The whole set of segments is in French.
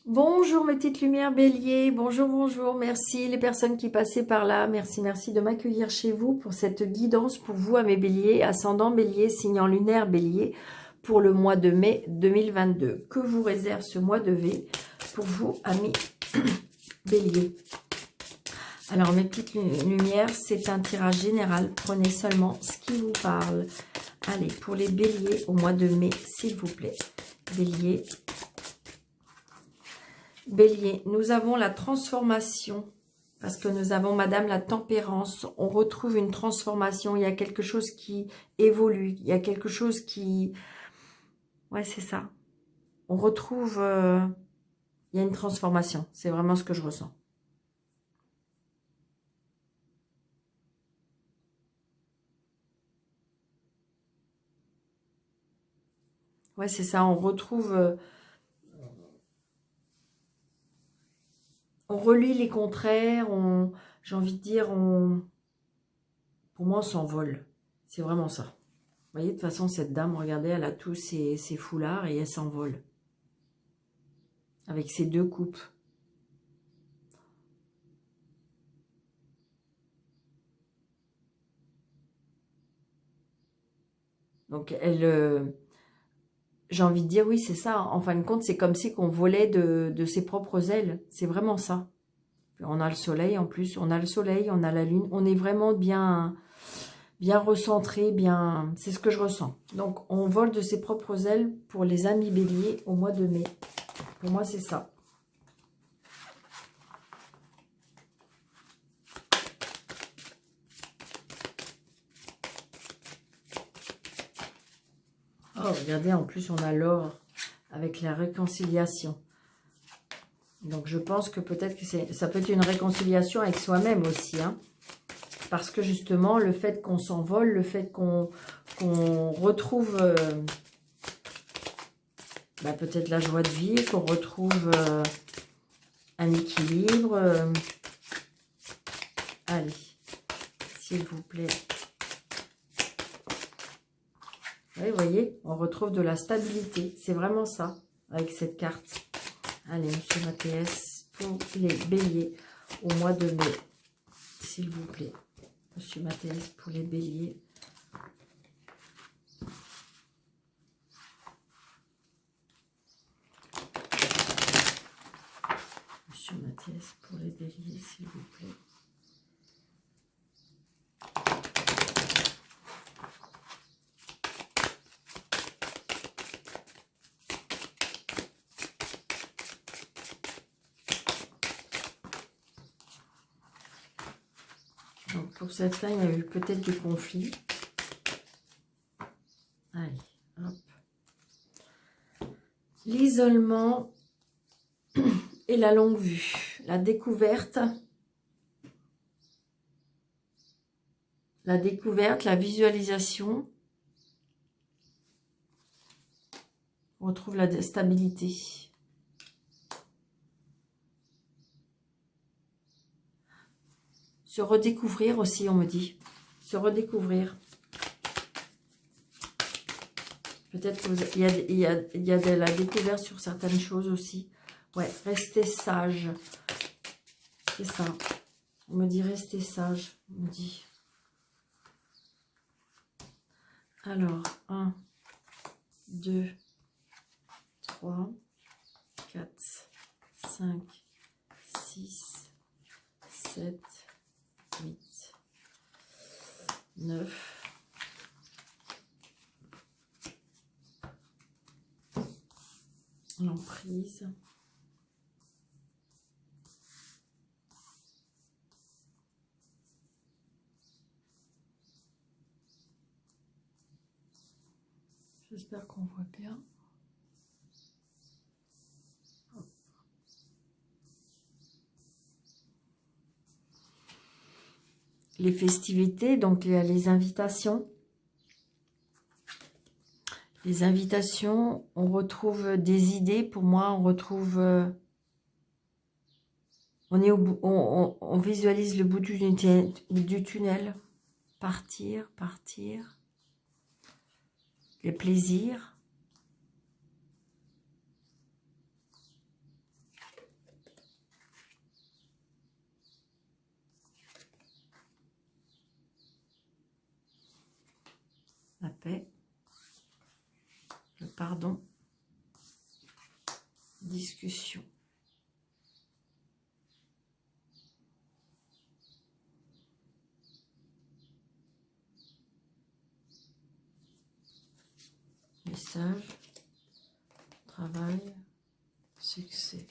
Bonjour mes petites lumières bélier, bonjour, bonjour, merci les personnes qui passaient par là, merci, merci de m'accueillir chez vous pour cette guidance pour vous à mes béliers, ascendant bélier, signant lunaire bélier pour le mois de mai 2022. Que vous réserve ce mois de V pour vous amis bélier? Alors mes petites lumières, c'est un tirage général, prenez seulement ce qui vous parle. Allez, pour les béliers au mois de mai, s'il vous plaît, bélier. Bélier, nous avons la transformation, parce que nous avons Madame la tempérance. On retrouve une transformation, il y a quelque chose qui évolue, il y a quelque chose qui... Ouais, c'est ça. On retrouve... il y a une transformation, c'est vraiment ce que je ressens. Ouais, c'est ça, on retrouve... on relie les contraires, j'ai envie de dire, pour moi, on s'envole. C'est vraiment ça. Vous voyez, de toute façon, cette dame, regardez, elle a tous ses foulards et elle s'envole. Avec ses deux coupes. Donc, elle... j'ai envie de dire, oui, c'est ça. En fin de compte, c'est comme si qu'on volait de ses propres ailes. C'est vraiment ça. On a le soleil en plus. On a le soleil, on a la lune. On est vraiment bien recentré, bien... C'est ce que je ressens. Donc, on vole de ses propres ailes pour les amis béliers au mois de mai. Pour moi, c'est ça. Oh, regardez, en plus, on a l'or avec la réconciliation. Donc, je pense que peut-être que ça peut être une réconciliation avec soi-même aussi, hein. Parce que justement, le fait qu'on s'envole, le fait qu'on retrouve peut-être la joie de vivre, qu'on retrouve un équilibre. Allez, s'il vous plaît. Oui, vous voyez, on retrouve de la stabilité. C'est vraiment ça, avec cette carte. Allez, Monsieur Mathias, pour les béliers au mois de mai, s'il vous plaît. Monsieur Mathias, pour les béliers. Monsieur Mathias, pour les béliers, s'il vous plaît. Donc pour certains, il y a eu peut-être des conflits. Allez, hop. L'isolement et la longue vue. La découverte, la visualisation. On retrouve la stabilité. Se redécouvrir aussi, on me dit. Se redécouvrir. Peut-être qu'il y a de la découverte sur certaines choses aussi. Ouais, restez sage. C'est ça. On me dit restez sage. On me dit. Alors, 1, 2, 3, 4, 5, 6, 7, 8, 9. L'emprise. J'espère qu'on voit bien. Les festivités, donc les invitations. Les invitations, on retrouve des idées. Pour moi, on retrouve... on visualise le bout du tunnel. Partir, partir. Les plaisirs. paix, le pardon, discussion. Message, travail, succès.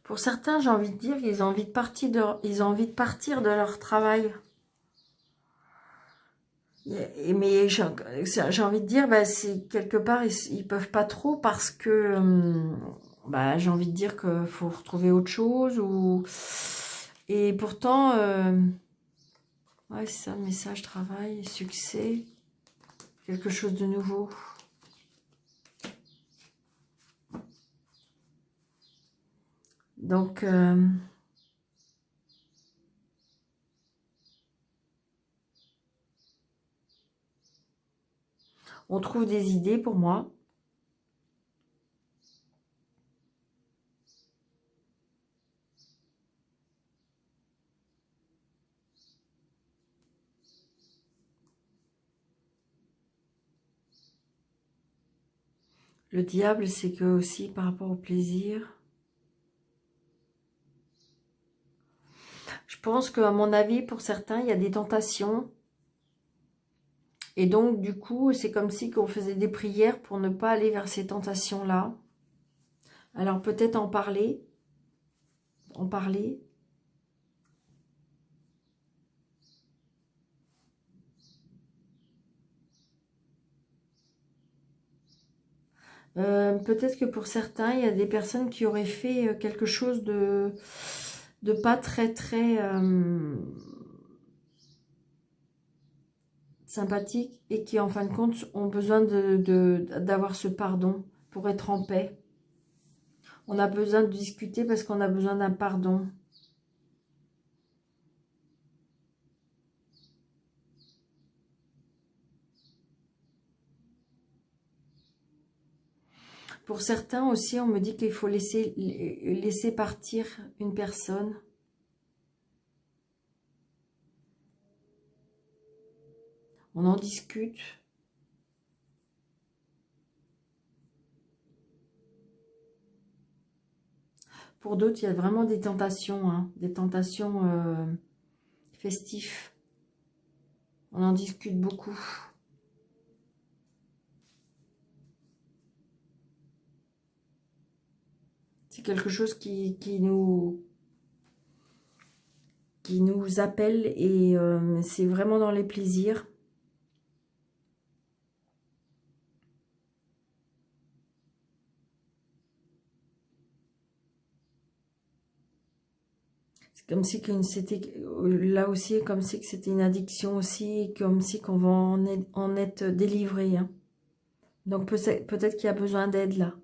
Pour certains, j'ai envie de dire qu'ils ont envie de partir de leur travail. Mais j'ai envie de dire, bah, c'est quelque part, ils peuvent pas trop parce que bah, j'ai envie de dire qu'il faut retrouver autre chose. Et pourtant, ouais, c'est ça, message, travail, succès, quelque chose de nouveau. Donc, on trouve des idées pour moi. Le diable, c'est que aussi par rapport au plaisir. Je pense qu'à mon avis, pour certains, il y a des tentations. Et donc, du coup, c'est comme si on faisait des prières pour ne pas aller vers ces tentations-là. Alors, peut-être en parler. En parler. Peut-être que pour certains, il y a des personnes qui auraient fait quelque chose de pas très sympathique et qui en fin de compte ont besoin d'avoir ce pardon pour être en paix. On a besoin de discuter parce qu'on a besoin d'un pardon. Pour certains aussi, on me dit qu'il faut laisser partir une personne. On en discute. Pour d'autres, il y a vraiment des tentations, hein, des tentations festives. On en discute beaucoup. C'est quelque chose qui nous appelle et c'est vraiment dans les plaisirs. C'est comme si c'était là aussi, comme si que c'était une addiction aussi, comme si qu'on va en être délivré. Hein. Donc peut-être qu'il y a besoin d'aide là.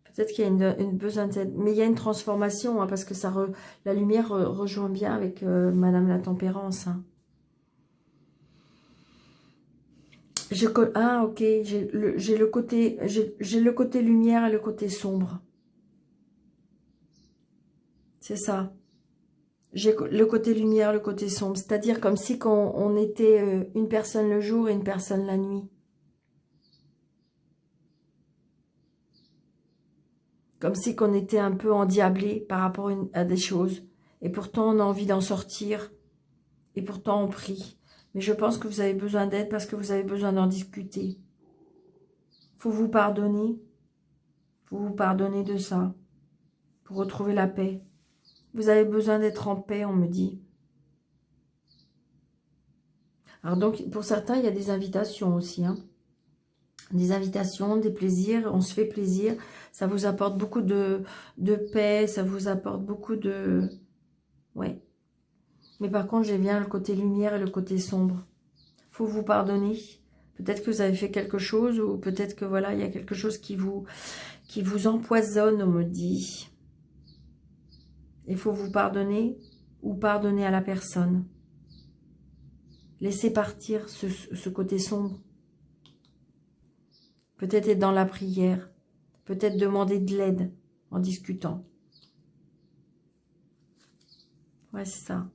Peut-être qu'il y a une besoin d'aide. Mais il y a une transformation, hein, parce que la lumière rejoint bien avec Madame la Tempérance. Hein. Ah, ok, j'ai le côté lumière et le côté sombre. C'est ça. J'ai le côté lumière, le côté sombre. C'est-à-dire comme si on était une personne le jour et une personne la nuit. Comme si qu'on était un peu endiablé par rapport à des choses. Et pourtant, on a envie d'en sortir. Et pourtant, on prie. Mais je pense que vous avez besoin d'aide parce que vous avez besoin d'en discuter. Faut vous pardonner. Faut vous pardonner de ça. Pour retrouver la paix. Vous avez besoin d'être en paix, on me dit. Alors donc, pour certains, il y a des invitations aussi. Hein. Des invitations, des plaisirs. On se fait plaisir. Ça vous apporte beaucoup de paix. Ça vous apporte beaucoup de... Ouais. Mais par contre, j'ai bien le côté lumière et le côté sombre. Faut vous pardonner. Peut-être que vous avez fait quelque chose ou peut-être que voilà, il y a quelque chose qui vous empoisonne, on me dit. Il faut vous pardonner ou pardonner à la personne. Laissez partir ce côté sombre. Peut-être être dans la prière. Peut-être demander de l'aide en discutant. Ouais, c'est ça.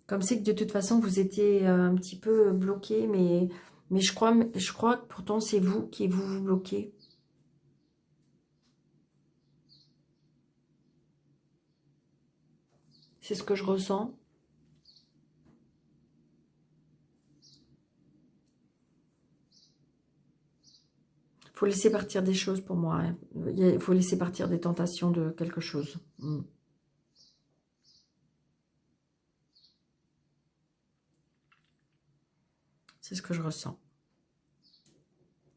Comme si que de toute façon, vous étiez un petit peu bloqué, mais je crois que pourtant, c'est vous qui vous bloquez. C'est ce que je ressens. Il faut laisser partir des choses pour moi. Hein. Il faut laisser partir des tentations de quelque chose. C'est ce que je ressens.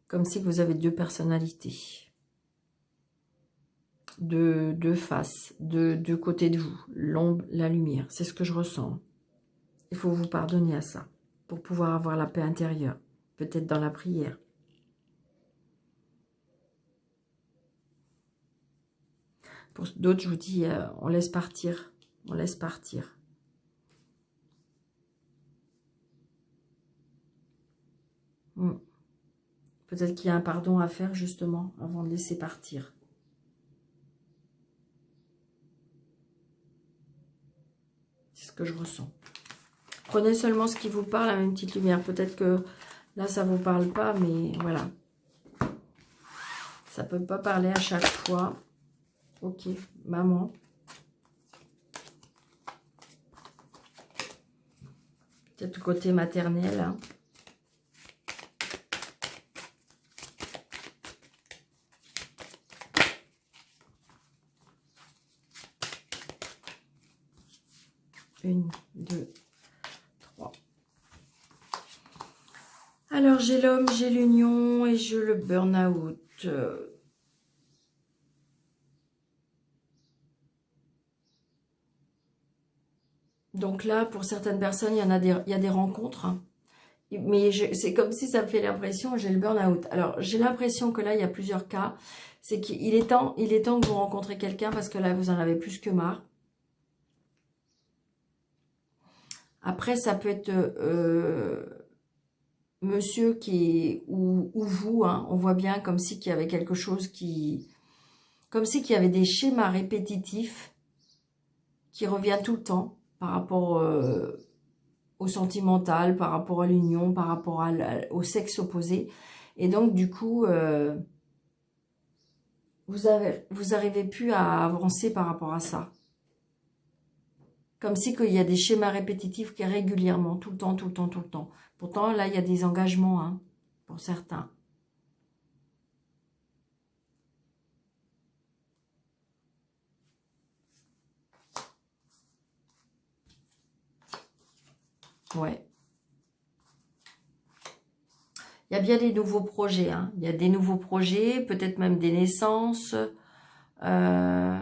Comme si vous avez deux personnalités. Deux faces, deux côtés de vous. L'ombre, la lumière. C'est ce que je ressens. Il faut vous pardonner à ça. Pour pouvoir avoir la paix intérieure. Peut-être dans la prière. Pour d'autres, je vous dis, on laisse partir. On laisse partir. Peut-être qu'il y a un pardon à faire, justement, avant de laisser partir. C'est ce que je ressens. Prenez seulement ce qui vous parle, à une petite lumière. Peut-être que là, ça ne vous parle pas, mais voilà. Ça ne peut pas parler à chaque fois. Ok, maman. Peut-être le côté maternel. Hein. Une, deux, trois. Alors, j'ai l'homme, j'ai l'union et j'ai le burn-out. Donc là, pour certaines personnes, il y a des rencontres. Hein. Mais c'est comme si ça me fait l'impression, j'ai le burn-out. Alors, j'ai l'impression que là, il y a plusieurs cas. C'est qu'il est temps que vous rencontrez quelqu'un parce que là, vous en avez plus que marre. Après, ça peut être monsieur ou vous. Hein, on voit bien comme si qu'il y avait quelque chose qui... Comme si qu'il y avait des schémas répétitifs qui reviennent tout le temps par rapport au sentimental, par rapport à l'union, par rapport au sexe opposé. Et donc, du coup, vous n'arrivez plus à avancer par rapport à ça. Comme si qu'il y a des schémas répétitifs qui régulièrement, tout le temps, tout le temps, tout le temps. Pourtant, là, il y a des engagements, hein, pour certains. Ouais. Il y a bien des nouveaux projets. Hein. Il y a des nouveaux projets, peut-être même des naissances. On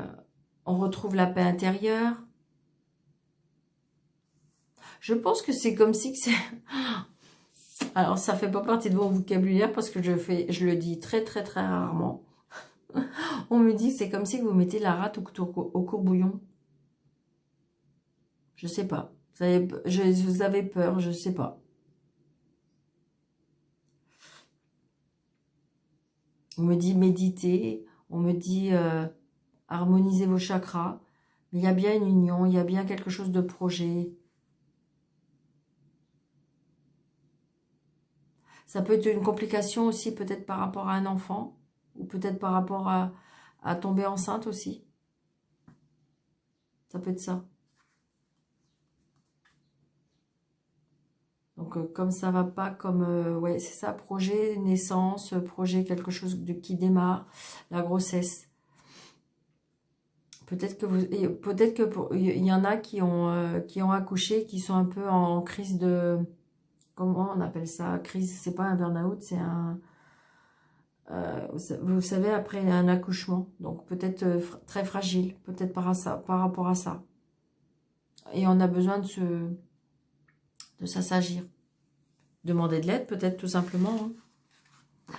retrouve la paix intérieure. Je pense que c'est comme si que c'est... Alors, ça fait pas partie de mon vocabulaire parce que je le dis très, très, très rarement. On me dit que c'est comme si vous mettez la rate au courbouillon. Je sais pas. Vous avez peur, je sais pas. On me dit méditer, on me dit harmoniser vos chakras. Mais il y a bien une union, il y a bien quelque chose de projet. Ça peut être une complication aussi, peut-être par rapport à un enfant, ou peut-être par rapport à tomber enceinte aussi. Ça peut être ça. Donc, comme ça va pas, comme... ouais, c'est ça, projet, naissance, projet, quelque chose qui démarre, la grossesse. Peut-être que il y en a qui ont accouché, qui sont un peu en crise de... Comment on appelle ça? Crise, c'est pas un burn-out, c'est un... vous savez, après un accouchement. Donc, peut-être très fragile, peut-être par rapport à ça. Et on a besoin de s'assagir. Demander de l'aide, peut-être tout simplement. Hein.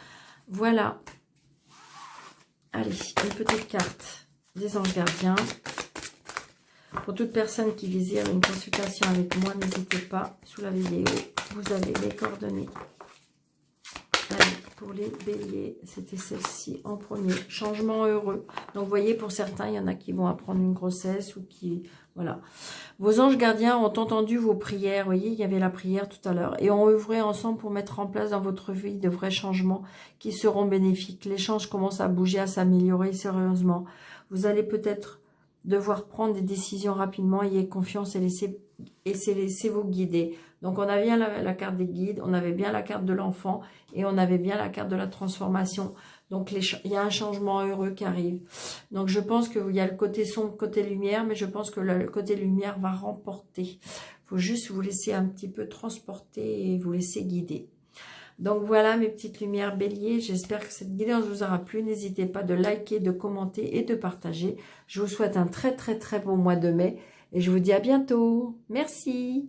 Voilà. Allez, une petite carte des anges gardiens. Pour toute personne qui désire une consultation avec moi, n'hésitez pas, sous la vidéo, vous avez les coordonnées. Allez. pour les béliers. C'était celle-ci en premier. Changement heureux. Donc, vous voyez, pour certains, il y en a qui vont apprendre une grossesse ou qui... Voilà. Vos anges gardiens ont entendu vos prières. Vous voyez, il y avait la prière tout à l'heure. Et ont œuvré ensemble pour mettre en place dans votre vie de vrais changements qui seront bénéfiques. Les changes commencent à bouger, à s'améliorer sérieusement. Vous allez peut-être devoir prendre des décisions rapidement. Ayez confiance et laissez-vous guider. Donc, on a bien la carte des guides, on avait bien la carte de l'enfant et on avait bien la carte de la transformation. Donc, il y a un changement heureux qui arrive. Donc, je pense qu'il y a le côté sombre, côté lumière, mais je pense que le côté lumière va remporter. Il faut juste vous laisser un petit peu transporter et vous laisser guider. Donc, voilà mes petites lumières bélier. J'espère que cette guidance vous aura plu. N'hésitez pas de liker, de commenter et de partager. Je vous souhaite un très, très, très bon mois de mai et je vous dis à bientôt. Merci.